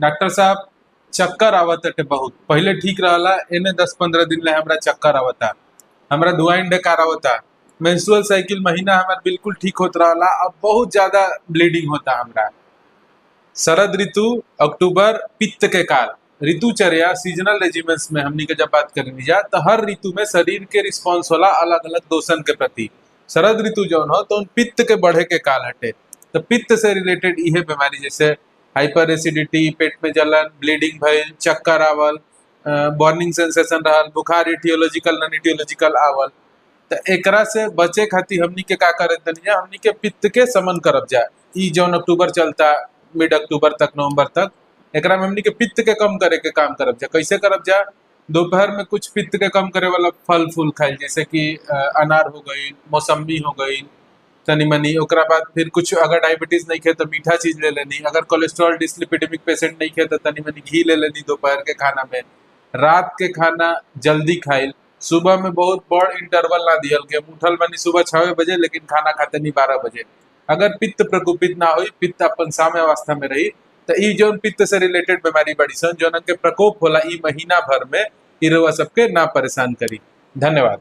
Doctor साहब, चक्कर आवताटे बहुत। पहिले ठीक रहला, एने 10-15 दिन ले हमरा चक्कर आवता। हमरा धुआं डकार आवता। मेंस्ट्रुअल साइकिल महीना हमार बिल्कुल ठीक होत रहला, अब बहुत ज्यादा ब्लीडिंग होता हमरा। शरद ऋतु, अक्टूबर, पित्त के काल। ऋतुचर्या सीजनल रेजिमेंट्स में हमनी के जब बात करेंगे जा तो हर ऋतु में शरीर के रिस्पॉन्स होला अलग अलग दोषन के प्रति। शरद ऋतु जौन हो तो पित्त के बढ़े के काल हटे। तो पित्त से रिलेटेड इहे बीमारी जैसे हाइपर एसिडिटी, पेट में जलन, ब्लीडिंग भइल, चक्कर आवल, बर्निंग सेंसेशन रहल, बुखार इटियोलॉजिकल नॉन इटियोलॉजिकल आवल। तो एकरा से बचे खातिर हमनी के का करे तनी हमनी के पित्त के समन करब जा। ई जौन अक्टूबर चलता, मिड अक्टूबर तक, नवंबर तक, एकरा में हमनी के पित्त के कम करे के काम करब जा। कैसे करब जा? दोपहर में कुछ पित्त के कम करे वाला फल फूल खाइल, जैसे कि अनार हो गई, मौसम्बी हो गई, तनी मनी। ओकरा बाद फिर कुछ अगर डायबिटीज नहीं खे तो मीठा चीज ले लेनी। अगर कोलेस्ट्रॉल डिसलिपिडेमिक पेशेंट नहीं खे तो तनी मनी घी ले लेनी दोपहर के खाना में। रात के खाना जल्दी खाइल। सुबह में बहुत बड़ इंटरवल ना दियल के उठल बनी सुबह 6 बजे, लेकिन खाना खाते नहीं 12 बजे। अगर पित्त प्रकोपित ना हुई, पित्त अपन साम्य अवस्था में रही, तो ई जौन पित्त से रिलेटेड बीमारी बड़ी सन जौन के प्रकोप होला ई महीना भर में, ई रउआ सबके ना परेशान करी। धन्यवाद।